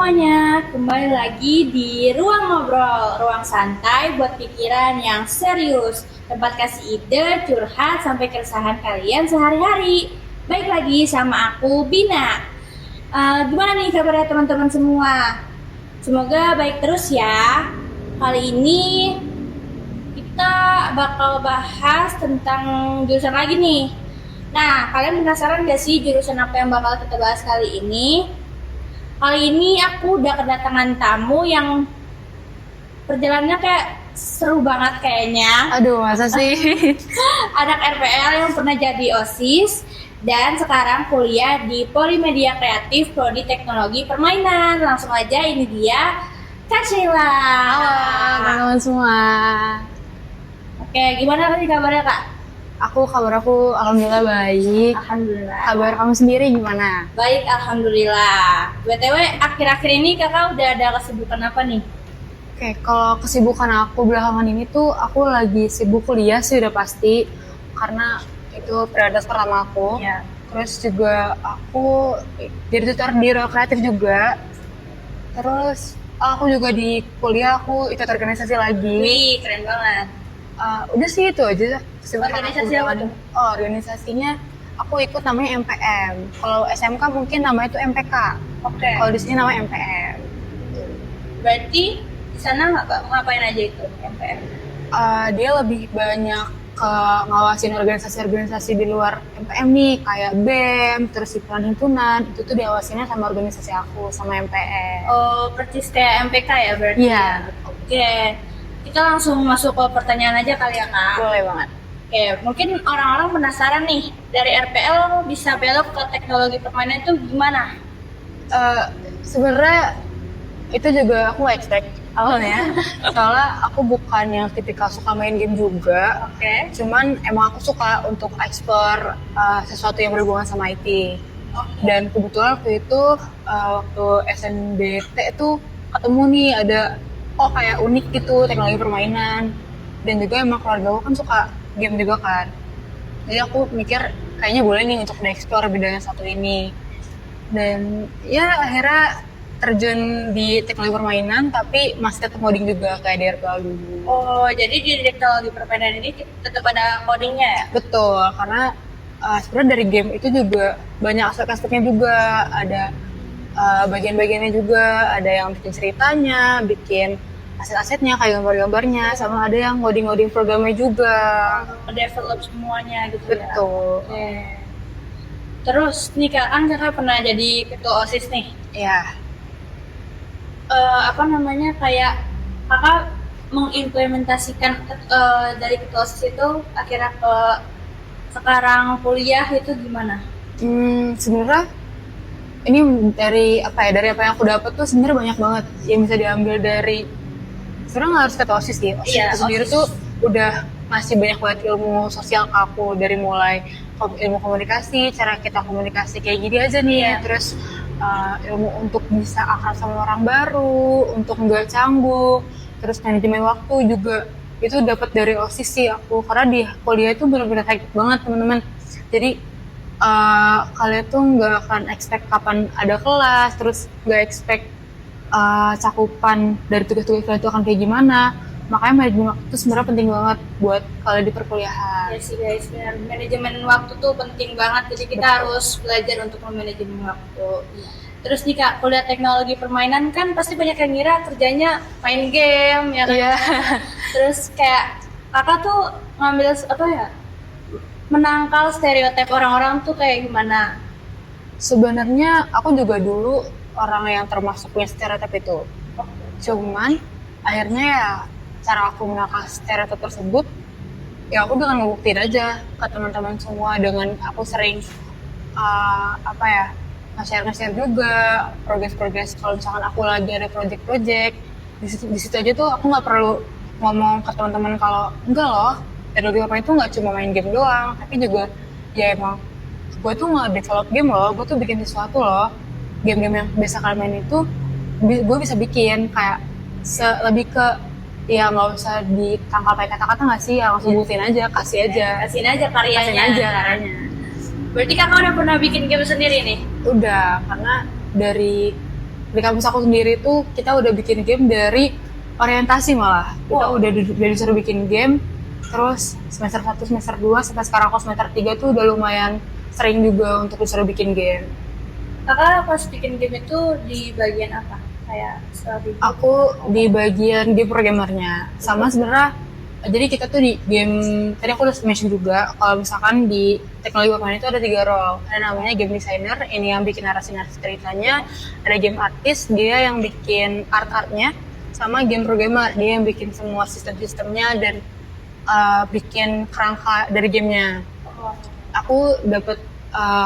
semuanya, kembali lagi di Ruang Ngobrol, ruang santai buat pikiran yang serius, tempat kasih ide, curhat, sampai keresahan kalian sehari-hari. Baik lagi sama aku, Bina. Gimana nih kabarnya teman-teman semua? Semoga baik terus ya. Kali ini kita bakal bahas tentang jurusan lagi nih. Nah, kalian penasaran gak sih jurusan apa yang bakal kita bahas kali ini? Kali ini aku udah kedatangan tamu yang perjalanannya kayak seru banget kayaknya. Aduh, masa sih? Anak RPL yang pernah jadi OSIS dan sekarang kuliah di Polimedia Kreatif Prodi Teknologi Permainan. Langsung aja, ini dia Kak Sheila. Halo, teman-teman semua. Oke, gimana nih kabarnya Kak? Kabar aku alhamdulillah baik. Alhamdulillah. Kabar kamu sendiri gimana? Baik, alhamdulillah. BTW, akhir-akhir ini kakak udah ada kesibukan apa nih? Oke, kalau kesibukan aku belakangan ini tuh aku lagi sibuk kuliah sih udah pasti. Karena itu prioritas pertama aku. Ya. Terus juga aku jadi tutor di ruang kreatif juga. Terus aku juga di kuliah aku ikut organisasi lagi. Wih, keren banget. Udah sih itu aja. Organisasi apa tuh? Oh, organisasinya aku ikut namanya MPM. Kalau SMK mungkin namanya itu MPK. Oke. Kalau di sini namanya MPM. Berarti di sana ngapain aja itu MPM? Dia lebih banyak ke ngawasin organisasi-organisasi di luar MPM nih, kayak BEM, terus himpunan himpunan. Itu tuh diawasinnya sama organisasi aku, sama MPM. Oh, persis kayak MPK ya berarti? Iya. Oke. Kita langsung masuk ke pertanyaan aja kali ya Kak. Boleh banget. Oke, mungkin orang-orang penasaran nih, dari RPL bisa belok ke teknologi permainan itu gimana? Sebenarnya itu juga aku expect awalnya. Soalnya aku bukan yang tipikal suka main game juga. Oke. Cuman emang aku suka untuk explore sesuatu yang berhubungan sama IT. Dan kebetulan waktu itu waktu SNBT itu ketemu nih ada kayak unik gitu teknologi permainan. Dan juga emang keluarga aku kan suka game juga kan. Jadi aku mikir kayaknya boleh nih untuk di-explore bidang yang satu ini. Dan ya akhirnya terjun di teknologi permainan tapi masih tetap coding juga kayak di RPL dulu. Oh, jadi di teknologi permainan ini tetap ada codingnya ya? Betul, karena sebenarnya dari game itu juga banyak aspek-aspeknya juga. Ada bagian-bagiannya juga, ada yang bikin ceritanya, bikin aset-asetnya kayak gambar-gambarnya, sama ada yang ngoding-ngoding programnya juga. Develop semuanya gitu. Betul. Ya? Oke. Terus nih Kak, kan kakak pernah jadi ketua OSIS nih. Ya. Kayak kakak mengimplementasikan dari ketua OSIS itu akhirnya ke sekarang kuliah itu gimana? Sebenarnya ini dari apa yang aku dapat tuh sebenarnya banyak banget yang bisa diambil dari. Sebenarnya nggak harus kata OSIS sih. OSIS itu sendiri tuh udah masih banyak banget ilmu sosial ke aku, dari mulai ilmu komunikasi, cara kita komunikasi kayak gini aja nih. Terus ilmu untuk bisa akrab sama orang baru, untuk nggak canggung, terus manajemen waktu juga itu dapat dari OSIS sih aku, karena di kuliah itu benar-benar hektik banget teman-teman. Jadi kalian tuh nggak akan expect kapan ada kelas, terus nggak expect cakupan dari tugas-tugas kalian itu akan kayak gimana. Makanya manajemen waktu itu sebenarnya penting banget buat kalian di perkuliahan. Ya sih guys, benar. Manajemen waktu tuh penting banget, jadi kita harus belajar untuk memanajemen waktu. Terus nih Kak, kuliah teknologi permainan kan pasti banyak yang ngira kerjanya main game ya kan? Iya. Terus kayak kakak tuh ngambil menangkal stereotip orang-orang tuh kayak gimana? Sebenarnya aku juga dulu orang yang termasuk punya stereotip itu. Cuman akhirnya ya cara aku menangkal stereotip tersebut ya aku dengan ngebuktiin aja ke teman-teman semua, dengan aku sering nge-share juga progres kalau misalkan aku lagi ada project di situ aja tuh aku nggak perlu ngomong ke teman-teman kalau enggak loh, teknologi permainan itu nggak cuma main game doang, tapi juga ya emang gue tuh nge-develop game loh, gue tuh bikin sesuatu loh. Game-game yang biasa kalian main itu gue bisa bikin kayak lebih ke ya nggak usah ditangkal pakai kata-kata nggak sih, ya langsung buktiin aja, kasihin aja karyanya. Berarti kakak udah pernah bikin game sendiri nih? Udah, karena dari di kampus aku sendiri tuh kita udah bikin game dari orientasi malah. Kita udah disuruh bikin game, terus semester 1, semester 2, sampai sekarang aku semester 3 tuh udah lumayan sering juga untuk disuruh bikin game. Kakak pas bikin game itu di bagian apa? Kayak strategi? Aku di bagian game programmernya. Sama sebenarnya, jadi kita tuh di game, tadi aku udah mention juga, kalau misalkan di teknologi permainan itu ada 3 role. Ada namanya game designer, ini yang bikin narasi-narasi ceritanya. Ada game artist, dia yang bikin art-artnya. Sama game programmer, dia yang bikin semua sistem-sistemnya dan bikin kerangka dari gamenya. Aku dapet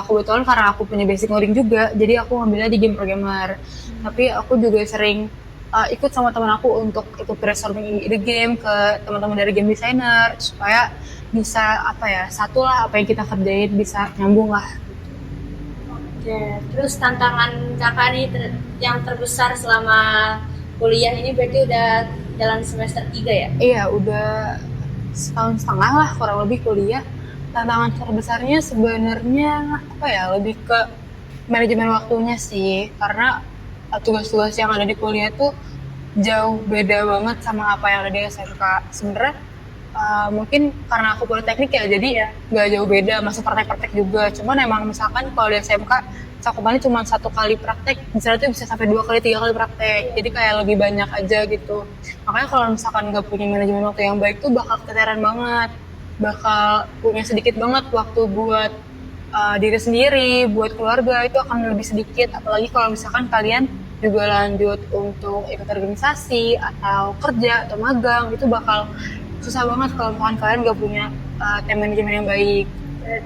kebetulan karena aku punya basic coding juga, jadi aku ngambilnya di game programmer. Tapi aku juga sering ikut sama teman aku untuk ikut brainstorming ide game ke teman-teman dari game designer supaya bisa satu lah apa yang kita kerjain bisa nyambung lah. Oke, terus tantangan kakak nih yang terbesar selama kuliah ini berarti udah jalan semester 3 ya? Iya, udah setahun setengah lah kurang lebih kuliah. Tantangan terbesarnya sebenarnya lebih ke manajemen waktunya sih, karena tugas-tugas yang ada di kuliah tuh jauh beda banget sama apa yang ada di SMK. Sebenarnya mungkin karena aku politeknik ya, jadi nggak jauh beda, masuk praktek-praktek juga. Cuman emang misalkan kalau di SMK cakupannya cuma 1 kali praktek, misalnya tuh bisa sampai 2 kali 3 kali praktek, jadi kayak lebih banyak aja gitu. Makanya kalau misalkan nggak punya manajemen waktu yang baik tuh bakal keteteran banget, bakal punya sedikit banget waktu buat diri sendiri, buat keluarga itu akan lebih sedikit. Apalagi kalau misalkan kalian juga lanjut untuk ikut organisasi atau kerja atau magang, itu bakal susah banget kalau misalkan kalian nggak punya time management yang baik.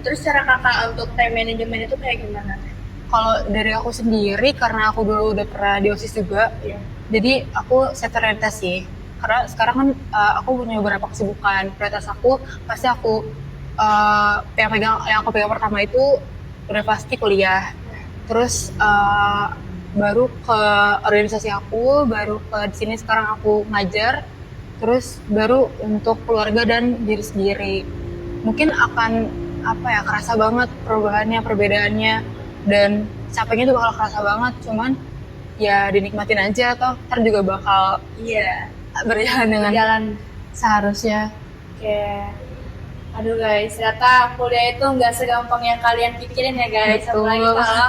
Terus cara kakak untuk time management itu kayak gimana? Kalau dari aku sendiri, karena aku dulu udah pernah di OSIS juga, jadi aku set orientasi. Karena sekarang kan aku punya beberapa kesibukan. Prioritas aku pasti aku yang aku pegang pertama itu udah pasti kuliah. Terus baru ke organisasi aku, baru ke di sini sekarang aku ngajar. Terus baru untuk keluarga dan diri sendiri. Mungkin akan kerasa banget perubahannya, perbedaannya, dan capeknya tuh bakal kerasa banget. Cuman ya dinikmatin aja, toh ntar juga bakal berjalan dengan seharusnya. Oke. Aduh guys, ternyata kuliah itu nggak segampang yang kalian pikirin ya guys. Betul. Apalagi kalau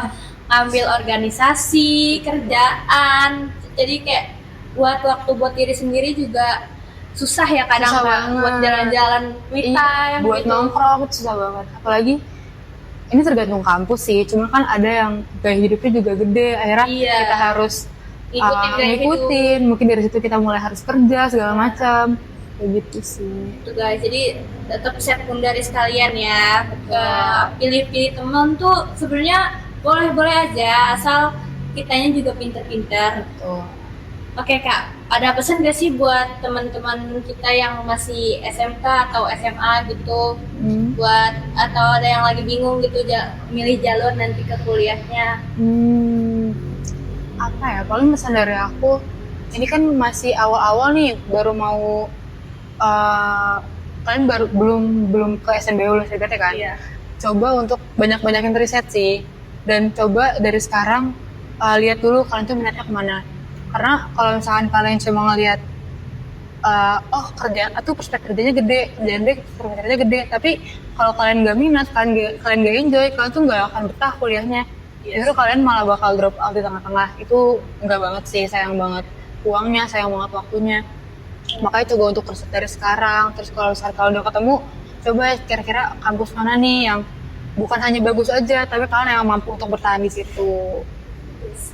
ngambil organisasi, kerjaan, jadi kayak buat waktu buat diri sendiri juga susah ya kadang, buat jalan-jalan me time, buat gitu. Nongkrong susah banget. Apalagi ini tergantung kampus sih, cuma kan ada yang gaya hidupnya juga gede, akhirnya kita harus ngikutin. Mungkin dari situ kita mulai harus kerja segala macam, kayak gitu sih. Tuh guys, jadi tetap sekundaris kalian ya. Pilih-pilih teman tuh sebenarnya boleh-boleh aja, asal kitanya juga pinter-pinter. Oke Kak, ada pesan gak sih buat teman-teman kita yang masih SMK atau SMA gitu, buat atau ada yang lagi bingung gitu milih jalur nanti ke kuliahnya? Paling pesan dari aku, ini kan masih awal-awal nih, baru mau kalian belum ke SNBU lulus SBT kan? Iya. Coba untuk banyak-banyakin riset sih, dan coba dari sekarang lihat dulu kalian tuh minatnya kemana. Karena kalau misalkan kalian cuma ngelihat kerjaan atau prospek kerjanya gede, prospek kerjanya gede, tapi kalau kalian nggak minat, kalian nggak enjoy, kalian tuh nggak akan betah kuliahnya. Justru kalian malah bakal drop out di tengah-tengah. Itu nggak banget sih, sayang banget uangnya, sayang banget waktunya. Makanya coba untuk riset dari sekarang. Terus kalau misalkan kalian udah ketemu, coba kira-kira kampus mana nih yang bukan hanya bagus aja, tapi kalian yang mampu untuk bertahan di situ.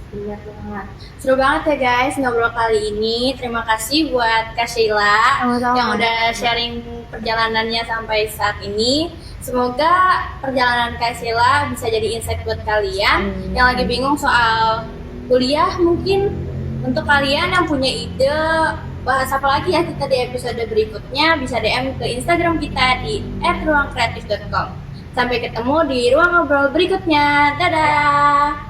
Benar banget. Seru banget ya guys ngobrol kali ini. Terima kasih buat Kak Sheila yang udah sharing perjalanannya sampai saat ini. Semoga perjalanan Kak Sheila bisa jadi insight buat kalian yang lagi bingung soal kuliah. Mungkin untuk kalian yang punya ide bahas apa lagi ya kita di episode berikutnya, bisa DM ke Instagram kita di @ruangkreatif.com. Sampai ketemu di ruang ngobrol berikutnya. Dadah.